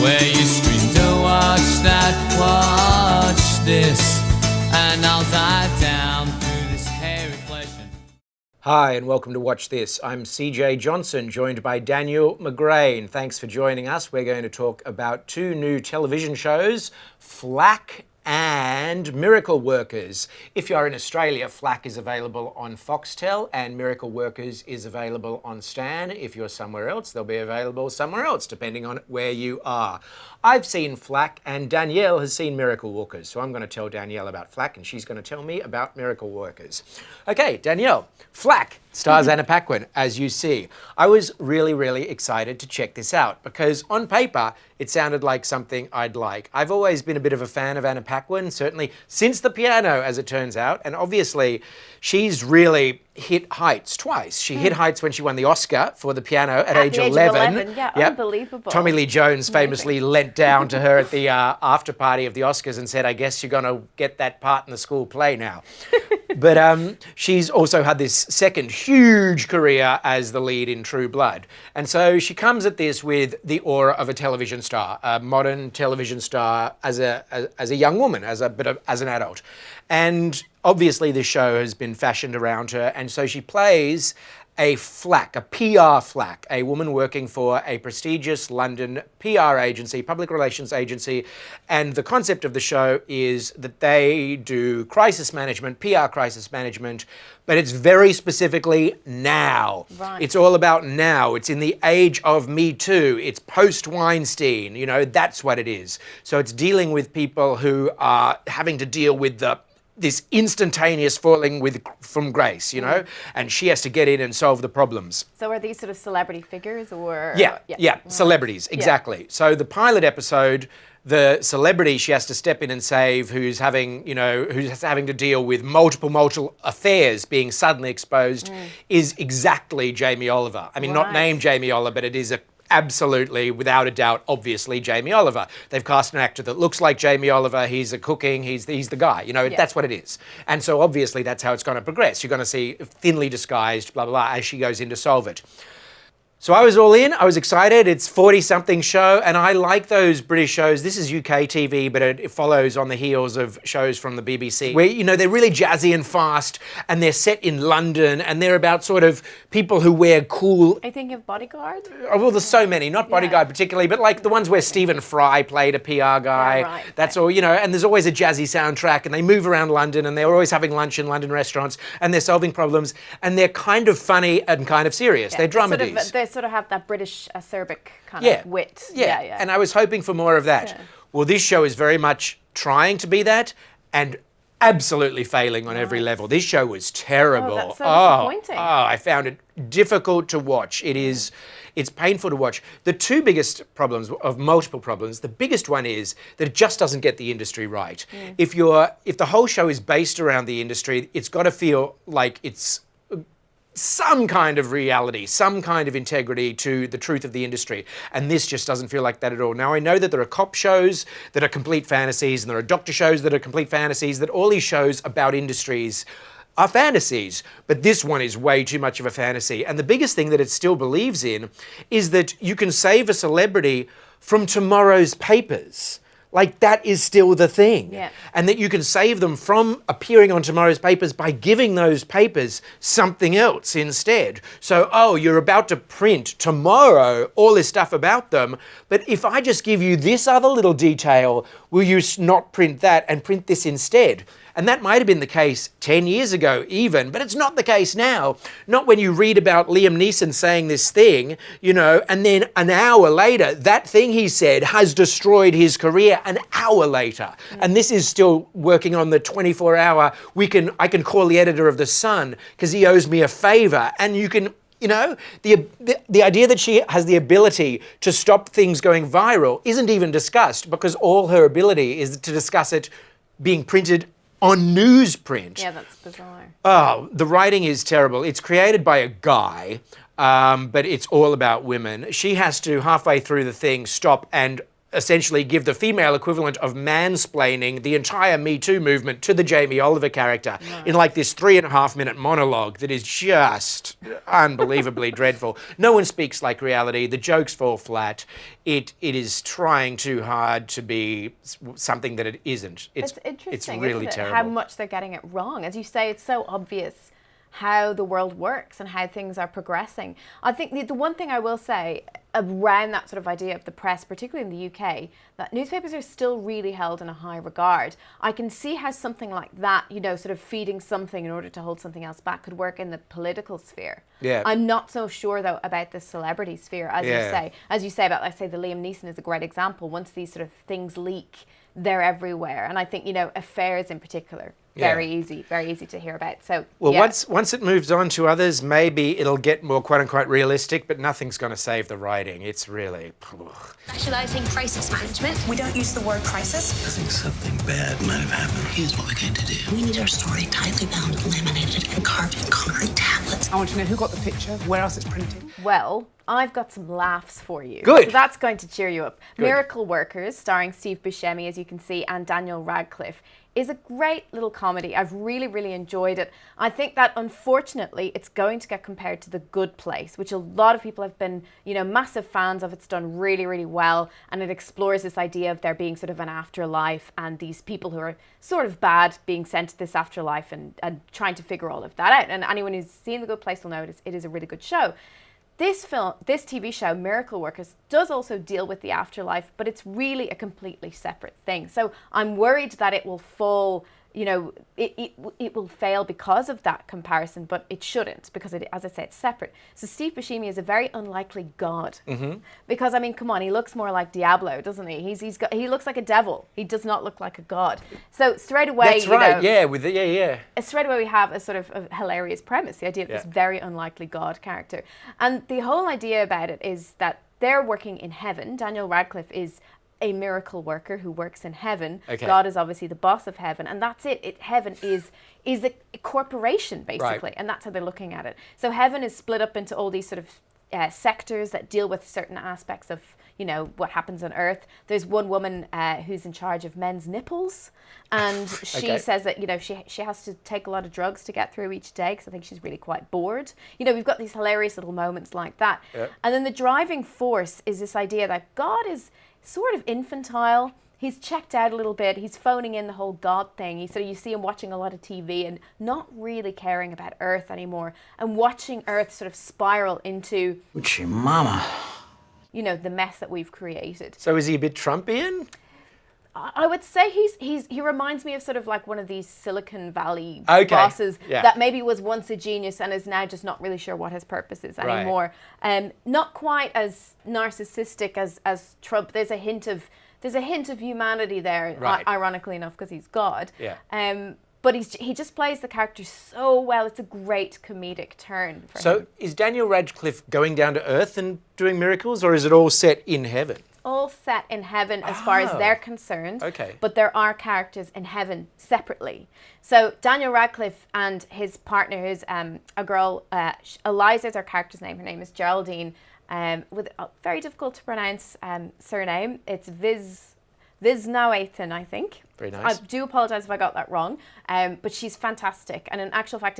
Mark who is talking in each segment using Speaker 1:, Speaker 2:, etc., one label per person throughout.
Speaker 1: where you scream, don't watch that, watch this, and I'll dive down through this hairy flesh.
Speaker 2: Hi, and welcome to Watch This. I'm CJ Johnson, joined by Daniel McGrain. Thanks for joining us. We're going to talk about two new television shows, Flack and Miracle Workers. If you're in Australia, Flack is available on Foxtel and Miracle Workers is available on Stan. If you're somewhere else, they'll be available somewhere else, depending on where you are. I've seen Flack and Danielle has seen Miracle Workers, so I'm going to tell Danielle about Flack and she's going to tell me about Miracle Workers. Okay, Danielle, Flack stars Anna Paquin, as you see. I was really excited to check this out because on paper, it sounded like something I'd like. I've always been a bit of a fan of Anna Paquin, certainly since The Piano, as it turns out, and obviously she's really hit heights twice. She hit heights when she won the Oscar for The Piano at age 11.
Speaker 3: Yeah,
Speaker 2: Yep.
Speaker 3: Unbelievable.
Speaker 2: Tommy Lee Jones famously leant down to her at the after party of the Oscars and said, I guess you're going to get that part in the school play now. But she's also had this second huge career as the lead in True Blood. And so she comes at this with the aura of a television star, a modern television star as a young woman, as an adult. And obviously this show has been fashioned around her. And so she plays a Flack, a PR Flack, a woman working for a prestigious London PR agency, public relations agency. And the concept of the show is that they do crisis management, PR crisis management, but it's very specifically now.
Speaker 3: Right.
Speaker 2: It's all about now. It's in the age of Me Too. It's post-Weinstein, you know, that's what it is. So it's dealing with people who are having to deal with this instantaneous falling from grace, you know, and she has to get in and solve the problems.
Speaker 3: So are these sort of celebrity figures or?
Speaker 2: Yeah, celebrities, exactly. So the pilot episode, the celebrity she has to step in and save who's having to deal with multiple affairs being suddenly exposed is exactly Jamie Oliver. I mean, not named Jamie Oliver, but it is absolutely, without a doubt, obviously Jamie Oliver. They've cast an actor that looks like Jamie Oliver. He's he's the guy, you know, that's what it is. And so obviously that's how it's going to progress. You're going to see thinly disguised, blah, blah, blah, as she goes in to solve it. So I was all in, I was excited. It's 40-something show, and I like those British shows. This is UK TV, but it follows on the heels of shows from the BBC, where, you know, they're really jazzy and fast, and they're set in London, and they're about sort of people who wear cool...
Speaker 3: Are you thinking of Bodyguard?
Speaker 2: Oh, well, there's so many, not Bodyguard particularly, but like the ones where Stephen Fry played a PR guy. That's all, you know, and there's always a jazzy soundtrack, and they move around London, and they're always having lunch in London restaurants, and they're solving problems, and they're kind of funny and kind of serious. They're dramedies.
Speaker 3: They sort of have that British acerbic kind of wit.
Speaker 2: Yeah, and I was hoping for more of that. Yeah. Well, this show is very much trying to be that and absolutely failing on every level. This show was terrible.
Speaker 3: Oh, that's so disappointing.
Speaker 2: I found it difficult to watch. It's painful to watch. The two biggest problems, of multiple problems, the biggest one is that it just doesn't get the industry right. If the whole show is based around the industry, it's got to feel like it's some kind of reality, some kind of integrity to the truth of the industry. And this just doesn't feel like that at all. Now, I know that there are cop shows that are complete fantasies, and there are doctor shows that are complete fantasies, that all these shows about industries are fantasies, but this one is way too much of a fantasy. And the biggest thing that it still believes in is that you can save a celebrity from tomorrow's papers. Like, that is still the thing.
Speaker 3: Yeah.
Speaker 2: And that you can save them from appearing on tomorrow's papers by giving those papers something else instead. So, you're about to print tomorrow all this stuff about them, but if I just give you this other little detail, will you not print that and print this instead? And that might have been the case 10 years ago even, but it's not the case now. Not when you read about Liam Neeson saying this thing, you know, and then an hour later, that thing he said has destroyed his career an hour later. And this is still working on the 24-hour, I can call the editor of The Sun because he owes me a favor. And you can, you know, the idea that she has the ability to stop things going viral isn't even discussed because all her ability is to discuss it being printed on newsprint.
Speaker 3: Yeah, that's bizarre.
Speaker 2: Oh, the writing is terrible. It's created by a guy, but it's all about women. She has to, halfway through the thing, stop and essentially give the female equivalent of mansplaining the entire Me Too movement to the Jamie Oliver character in like this 3.5-minute monologue that is just unbelievably dreadful. No one speaks like reality. The jokes fall flat. It is trying too hard to be something that it isn't.
Speaker 3: It's interesting,
Speaker 2: it's really
Speaker 3: isn't it,
Speaker 2: terrible.
Speaker 3: how much they're getting it wrong. As you say, it's so obvious how the world works and how things are progressing. I think the one thing I will say around that sort of idea of the press, particularly in the UK, that newspapers are still really held in a high regard. I can see how something like that, you know, sort of feeding something in order to hold something else back could work in the political sphere.
Speaker 2: Yeah.
Speaker 3: I'm not so sure, though, about the celebrity sphere, as you say. As you say about, let's say, the Liam Neeson is a great example. Once these sort of things leak, they're everywhere. And I think, you know, affairs in particular, very easy to hear about. So,
Speaker 2: well, once it moves on to others, maybe it'll get more quote-unquote realistic, but nothing's going to save the writing. It's really...
Speaker 4: Specialising crisis management.
Speaker 5: We don't use the word crisis.
Speaker 6: I think something bad might have happened. Here's what we're going to do.
Speaker 7: We need our story tightly bound, laminated, and carved in concrete tablets.
Speaker 5: I want to know who got the picture, where else it's printed.
Speaker 3: Well, I've got some laughs for you.
Speaker 2: Good.
Speaker 3: So that's going to cheer you up.
Speaker 2: Good.
Speaker 3: Miracle Workers, starring Steve Buscemi, as you can see, and Daniel Radcliffe, is a great little comedy. I've really, really enjoyed it. I think that, unfortunately, it's going to get compared to The Good Place, which a lot of people have been, you know, massive fans of. It's done really, really well, and it explores this idea of there being sort of an afterlife and these people who are sort of bad being sent to this afterlife and trying to figure all of that out. And anyone who's seen The Good Place will know it is a really good show. This TV show, Miracle Workers, does also deal with the afterlife, but it's really a completely separate thing. So I'm worried that it will fall, you know, it will fail because of that comparison, but it shouldn't, because as I say, it's separate. So Steve Buscemi is a very unlikely god, because I mean, come on, he looks more like Diablo, doesn't he? He looks like a devil. He does not look like a god. So straight away,
Speaker 2: That's right.
Speaker 3: Straight away we have a sort of a hilarious premise, the idea of this very unlikely god character, and the whole idea about it is that they're working in heaven. Daniel Radcliffe is a miracle worker who works in heaven. Okay. God is obviously the boss of heaven, and that's it. Heaven is a corporation, basically, right. And that's how they're looking at it. So heaven is split up into all these sort of sectors that deal with certain aspects of, you know, what happens on Earth. There's one woman who's in charge of men's nipples, and she says that, you know, she has to take a lot of drugs to get through each day because I think she's really quite bored. You know, we've got these hilarious little moments like that. Yep. And then the driving force is this idea that God is sort of infantile. He's checked out a little bit. He's phoning in the whole God thing. You see him watching a lot of TV and not really caring about Earth anymore, and watching Earth sort of spiral into,
Speaker 6: Uchi mama,
Speaker 3: you know, the mess that we've created.
Speaker 2: So is he a bit Trumpian?
Speaker 3: I would say he reminds me of sort of like one of these Silicon Valley bosses that maybe was once a genius and is now just not really sure what his purpose is anymore. Right. Not quite as narcissistic as Trump. There's a hint of humanity there, right. Ironically enough, because he's God. Yeah. But he just plays the character so well. It's a great comedic turn for him.
Speaker 2: So is Daniel Radcliffe going down to Earth and doing miracles, or is it all set in heaven?
Speaker 3: All set in heaven as far as they're concerned. Okay. But there are characters in heaven separately. So Daniel Radcliffe and his partner, who's a girl, Eliza is her character's name. Her name is Geraldine, with a very difficult to pronounce surname. It's Viswanathan, I think.
Speaker 2: Very nice.
Speaker 3: I do apologise if I got that wrong. But she's fantastic. And in actual fact,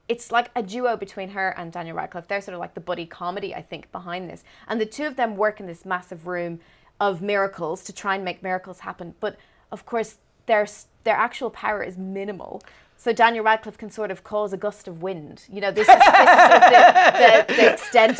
Speaker 3: it's like a duo between her and Daniel Radcliffe. They're sort of like the buddy comedy, I think, behind this. And the two of them work in this massive room of miracles to try and make miracles happen. But of course, their actual power is minimal. So Daniel Radcliffe can sort of cause a gust of wind. You know, this is sort of the extent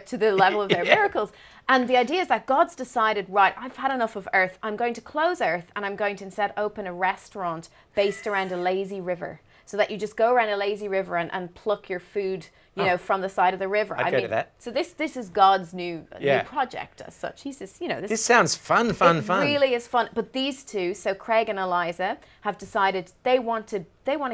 Speaker 3: to the level of their miracles. And the idea is that God's decided, right, I've had enough of Earth. I'm going to close Earth, and I'm going to instead open a restaurant based around a lazy river. So that you just go around a lazy river and pluck your food, you know, from the side of the river.
Speaker 2: I'd go to that.
Speaker 3: So this is God's new project as such. He's just, you know,
Speaker 2: this sounds fun. It
Speaker 3: really is fun. But these two, so Craig and Eliza, have decided they want to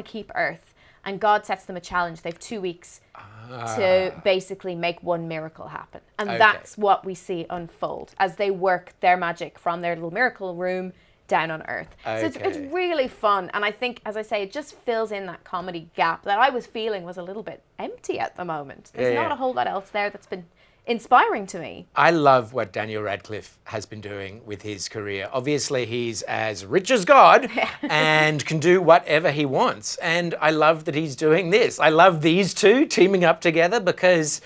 Speaker 3: keep Earth, and God sets them a challenge. They have 2 weeks to basically make one miracle happen, and that's what we see unfold as they work their magic from their little miracle room down on Earth. So it's really fun, and I think, as I say, it just fills in that comedy gap that I was feeling was a little bit empty at the moment. There's not a whole lot else there that's been inspiring to me.
Speaker 2: I love what Daniel Radcliffe has been doing with his career. Obviously, he's as rich as God and can do whatever he wants. And I love that he's doing this. I love these two teaming up together because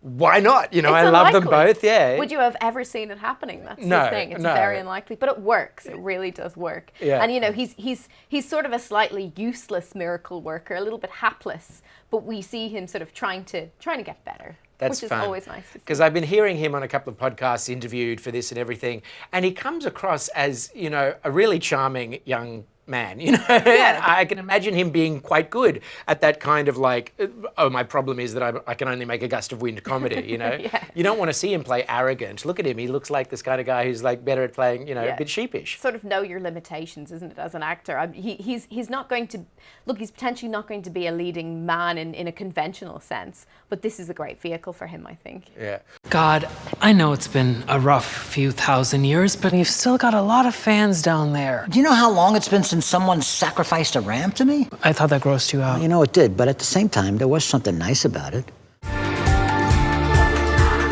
Speaker 2: why not? You know,
Speaker 3: It's
Speaker 2: I love them
Speaker 3: unlikely.
Speaker 2: both, yeah.
Speaker 3: Would you have ever seen it happening? That's
Speaker 2: No,
Speaker 3: the thing. It's
Speaker 2: no.
Speaker 3: very unlikely, but it works. It really does work.
Speaker 2: Yeah.
Speaker 3: And you know, he's sort of a slightly useless miracle worker, a little bit hapless, but we see him sort of trying to get better.
Speaker 2: That's
Speaker 3: which
Speaker 2: fun.
Speaker 3: is always nice to see.
Speaker 2: Because I've been hearing him on a couple of podcasts interviewed for this and everything, and he comes across as, you know, a really charming young man, you know. And I can imagine him being quite good at that kind of like, oh, my problem is that I can only make a gust of wind comedy, you know.
Speaker 3: Yeah.
Speaker 2: You don't want to see him play arrogant. Look at him. He looks like this kind of guy who's like better at playing, you know, a bit sheepish.
Speaker 3: Sort of know your limitations, isn't it, as an actor? He's not going to look. He's potentially not going to be a leading man in a conventional sense, but this is a great vehicle for him, I think.
Speaker 2: Yeah.
Speaker 8: God, I know it's been a rough few thousand years, but you've still got a lot of fans down there.
Speaker 9: Do you know how long it's been since someone sacrificed a ram to me?
Speaker 8: I thought that grossed you out.
Speaker 9: You know, it did, but at the same time, there was something nice about it.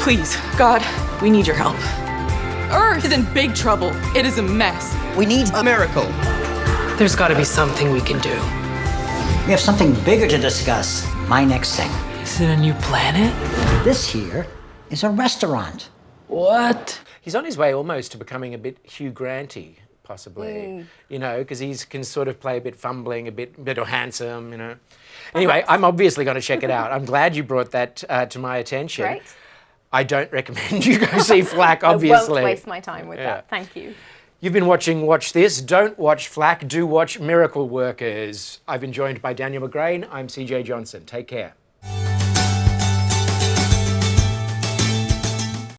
Speaker 10: Please, God, we need your help. Earth is in big trouble. It is a mess.
Speaker 9: We need a miracle.
Speaker 8: There's got to be something we can do.
Speaker 9: We have something bigger to discuss. My next thing.
Speaker 8: Is it a new planet?
Speaker 9: This here is a restaurant.
Speaker 8: What?
Speaker 2: He's on his way almost to becoming a bit Hugh Granty, possibly, you know, because he can sort of play a bit fumbling, a bit handsome, you know. Anyway, I'm obviously going to check it out. I'm glad you brought that to my attention.
Speaker 3: Great.
Speaker 2: I don't recommend you go see Flack, obviously.
Speaker 3: I won't waste my time with that. Thank you.
Speaker 2: You've been watching Watch This. Don't watch Flack, do watch Miracle Workers. I've been joined by Daniel McGrain. I'm CJ Johnson. Take care.